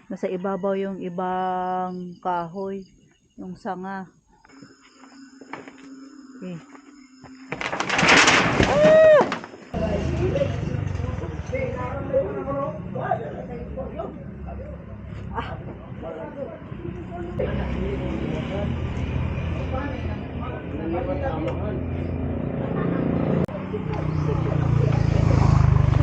Nasa ibabaw yung ibang kahoy, yung sanga. Okay.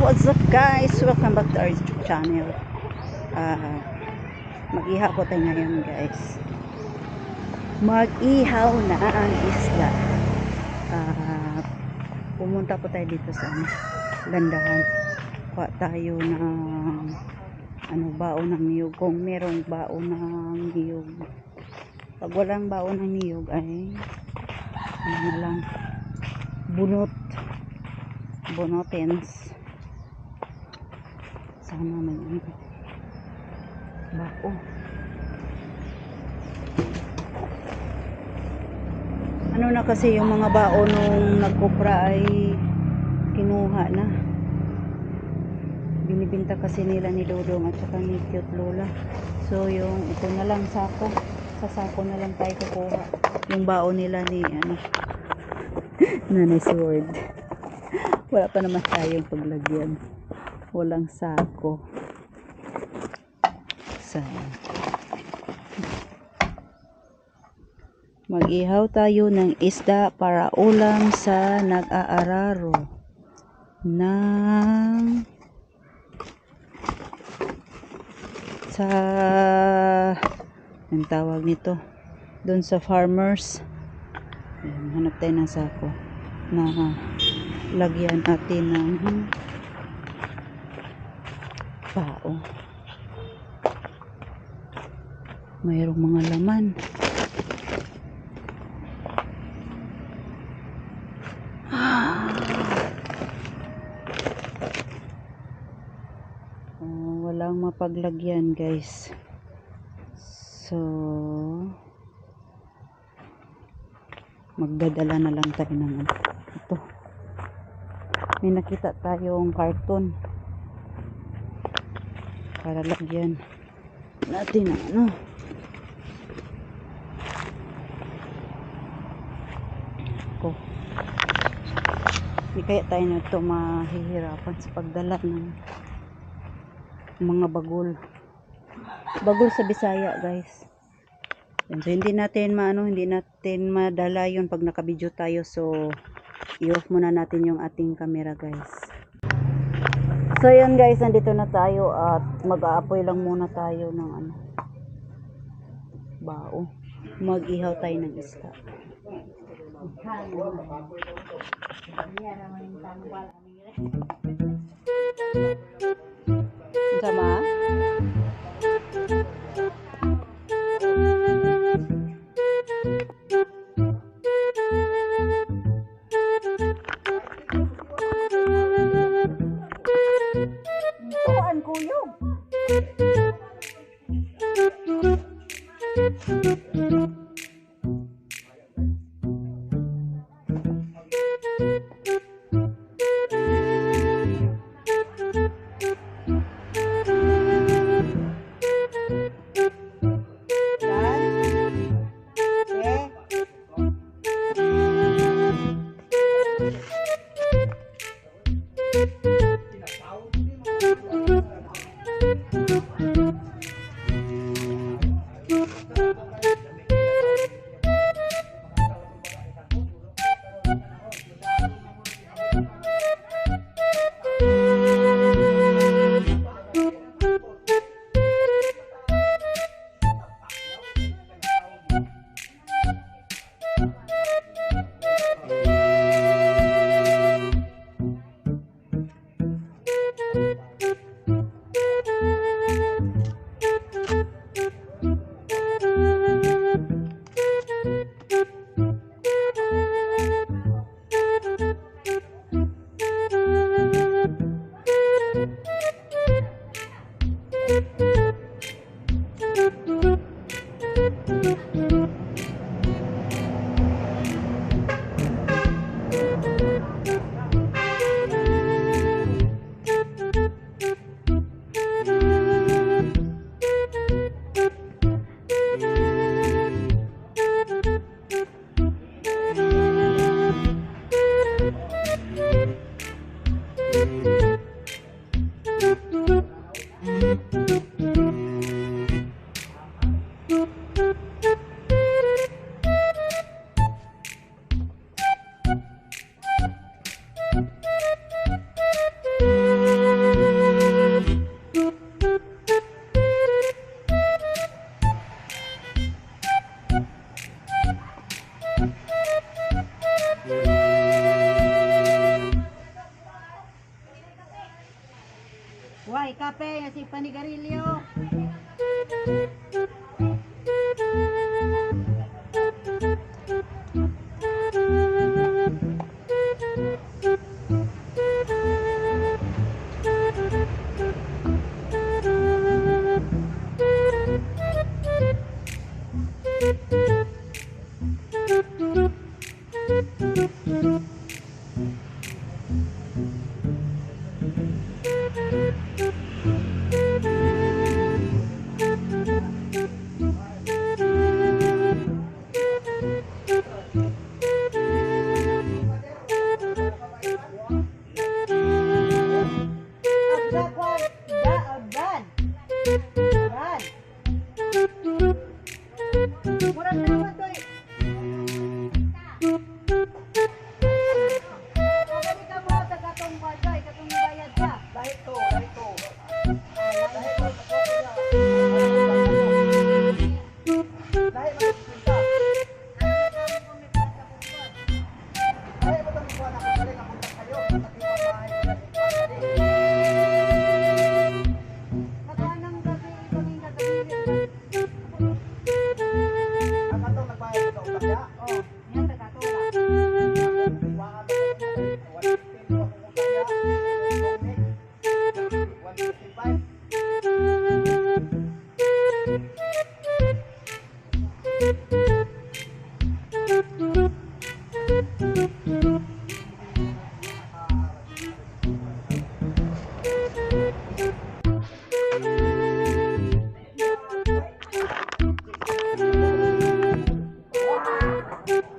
What's up guys? Welcome back to our YouTube channel. Mag-ihaw po tayo ngayon guys. Mag-ihaw na ang isla. Pumunta po tayo dito sa gandahan. Kuha tayo ng baon ng niyog. Kung merong baon ng niyog. Pag walang baon ng niyog ay lang bunotens. Sana may bao. Ano na kasi yung mga bao nung nagkupra ay kinuha na. Binibinta kasi nila ni Dodong at saka ni Cute Lola. So yung ito na lang sako. Sa sako na lang tayo kukuha. Yung bao nila ni Nanay Sword. Wala pa naman tayong paglagyan. Walang sako. Mag-ihaw tayo ng isda para ulam sa nag-aararo ng ang tawag nito doon sa farmers. Ayan, hanap tayo ng sako na lagyan natin ng bao. Mayroong mga laman. Walang mapaglagyan guys. So magdadala na lang tayo ng ito. May nakita tayong karton para lagyan natin ng hindi kaya tayo na ito mahihirapan sa pagdala ng mga bagol sa Bisaya guys. So hindi natin madala yun pag nakabidyo tayo, so i-off muna natin yung ating camera guys. So yun guys, nandito na tayo at mag-aapoy lang muna tayo ng bao. Mag-ihaw tayo ng isda. Sama? Tuan kuyog. Emilio.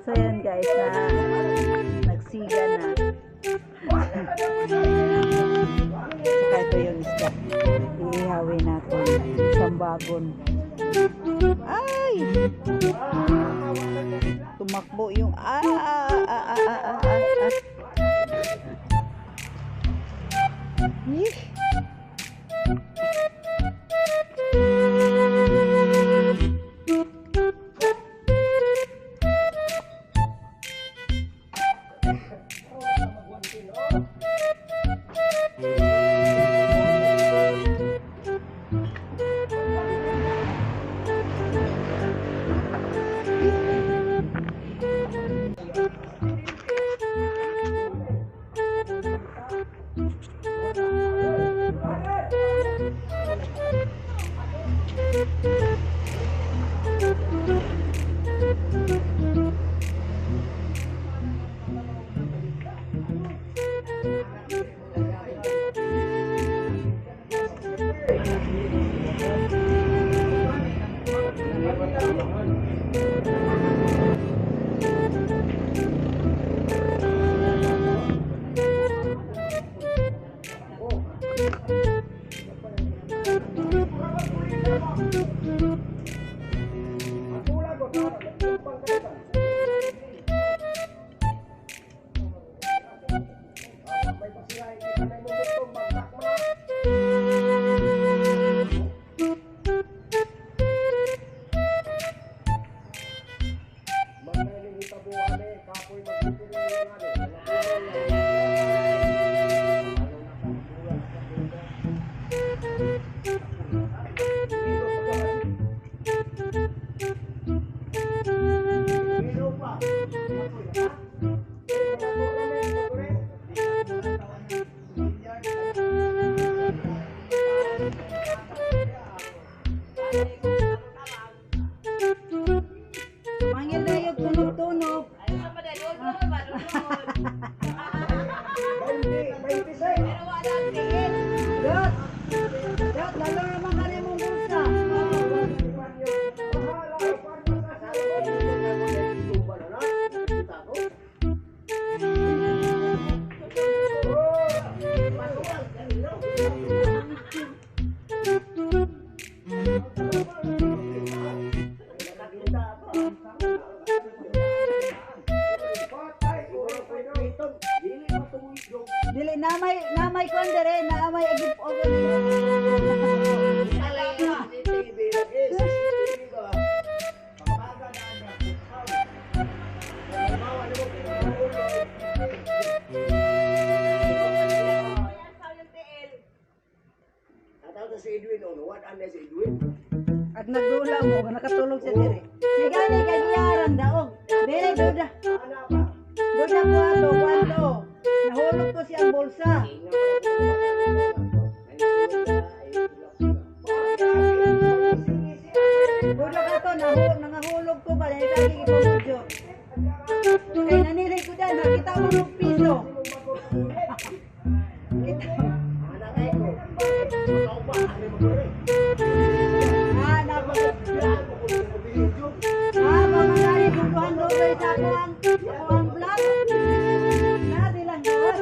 So yan guys, nagsiga na. Saka ito yung isda. Iihawin natin. Isang bagon. Ay! Tumakbo yung Yeh! Mangil na yung tunog-tunog. Dot! Dot, lalo naman kali mong bulsa. Dili namay kon dere namay agip Si Edwin, no, At nagdula mo, nakatulog siya dire. Sigani kagiyaran daog. Dire duda. Duda ko ato, kwento. Nahulog ko siyang bulsa. Duda ka to, nangahulog ko ba? Dahil kaki ipamudyo. Kaya nanilay ko dyan, nakita mo ng piso. Mamangari kung tuhan doon sa ako ang vlog. Nadi lang yun.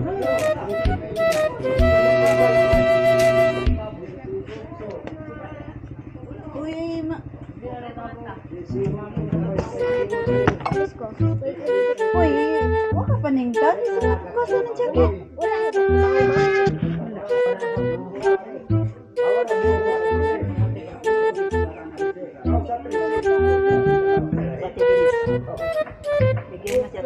Hello. Uy, huwag ka paningtan. Isa na kasi ng jacket. Bigyan mo siya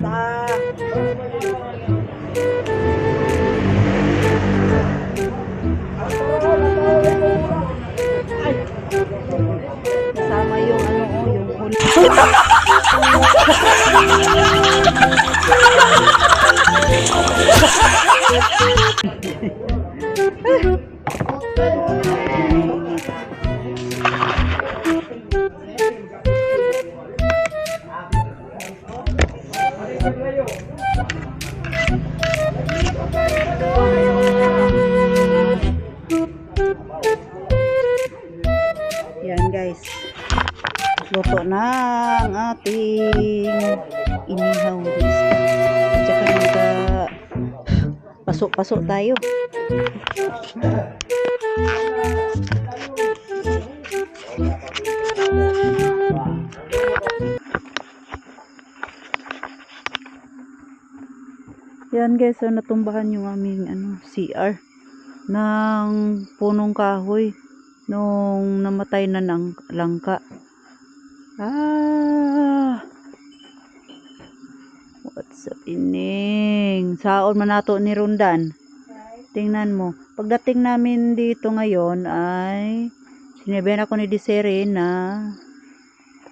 Ay! Kasama yung ano oh, yung huli. Yan guys. Luto na ang ating inihaw guys. Tsaka naka pasok-pasok tayo. Yan guys, so natumbahan yung aming CR ng punong kahoy nung namatay na ng langka. What's up ining? Saon man nato ni Rundan. Tingnan mo. Pagdating namin dito ngayon ay sinabihan ako ni Desiree na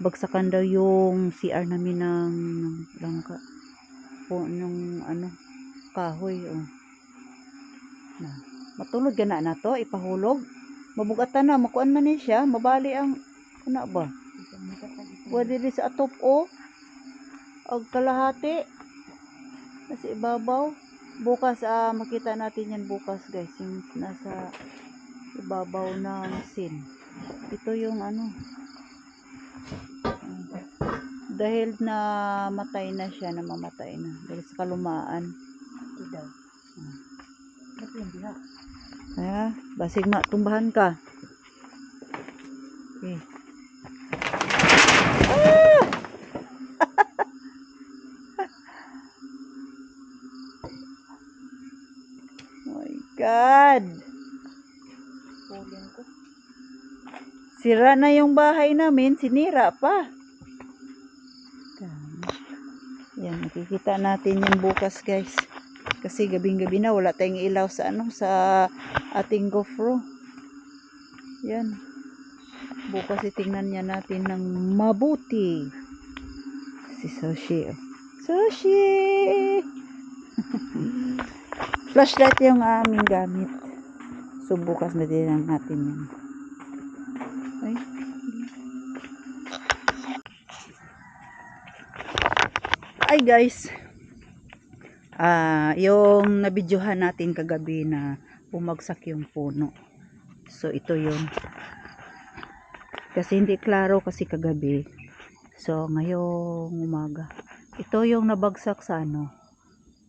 bagsakan daw yung CR namin ng langka. Po nung kahoy oh. Na, matulog gana na to, ipahulog. Mabugatan na, makuan man ni siya, mabali ang kuna ba? Pwede rin sa atop o ag kalahati nasa ibabaw. Bukas makita natin yan bukas guys, yung nasa ibabaw ng sin. Ito yung dahil na matay na siya, namamatay na dahil sa kalumaan. Ito daw. Basig matumbahan ka. Okay. Oh my God. Sira na yung bahay namin, sinira pa. Yan, makikita natin yan bukas guys. Kasi gabing-gabi na, wala tayong ilaw sa sa ating GoPro. Yan. Bukas itingnan niya natin ng mabuti. Si Soshi. Soshi! Flashlight yung aming gamit. So bukas matinan natin yan. Ay. Ay guys. Yung nabidyohan natin kagabi na bumagsak yung puno. So ito yun. Kasi hindi klaro kasi kagabi. So ngayong umaga. Ito yung nabagsak sa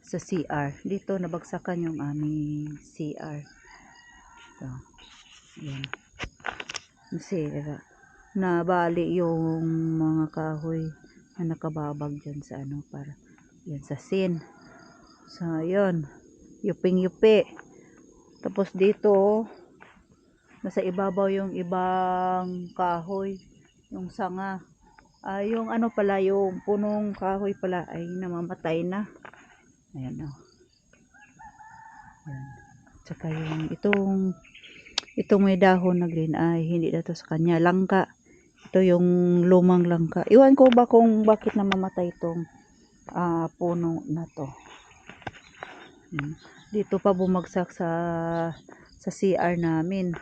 sa CR. Dito nabagsakan yung aming CR. So, yan. Nasira. Nabali yung mga kahoy na nakababag dyan sa para yan sa sin. So, yun. Yuping-yupi. Tapos dito, nasa ibabaw yung ibang kahoy. Yung sanga. Yung pala, yung punong kahoy pala ay namamatay na. Ayan o. Ayan. Tsaka yung itong may dahon na green ay hindi na to sa kanya. Langka. Ito yung lumang langka. Iwan ko ba kung bakit namamatay itong puno na to. Dito pa bumagsak sa CR namin.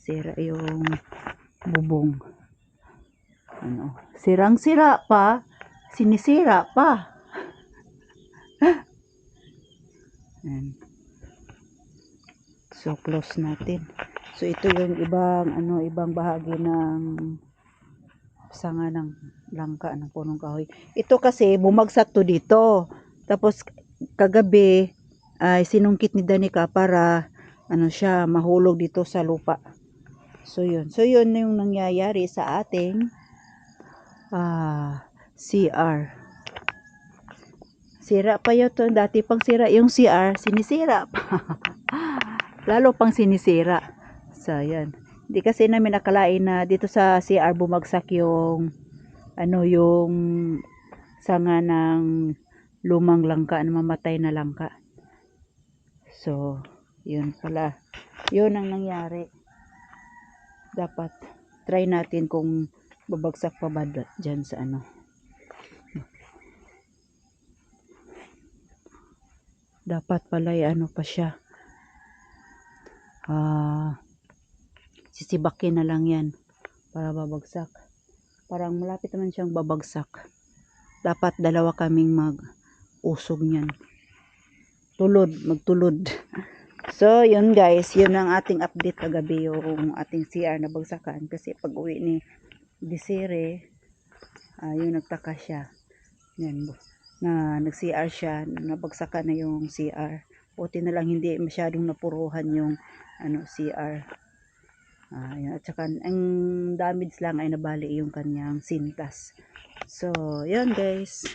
Sira yung bubong. Sirang-sira pa, sinisira pa. So close natin. So ito yung ibang bahagi ng sanga ng langka ng punong kahoy. Ito kasi bumagsak to dito. Tapos kagabi ay sinungkit ni Danica para ano siya mahulog dito sa lupa. So yun yung nangyayari sa ating CR. Sira pa yun to. Dati pang sira yung CR, sinisira pa. Lalo pang sinisira. So, yan. Hindi kasi namin nakalain na dito sa CR bumagsak yung yung sanga ng lumang langka na mamatay na langka. So, yun pala. Yun ang nangyari. Dapat try natin kung babagsak pa ba dyan sa dapat pala pa siya sisibakin na lang yan para babagsak. Parang malapit naman siyang babagsak. Dapat dalawa kaming mag-usog niyan. Magtulod. So, yun guys, yun ang ating update kagabi, yung ating CR na bagsakan. Kasi pag uwi ni Desire, yung nagtaka siya. Yan, na nag-CR siya, nabagsakan na yung CR. Buti na lang hindi masyadong napuruhan yung CR. At saka ang damage lang ay nabali yung kanyang sintas. So, yun guys.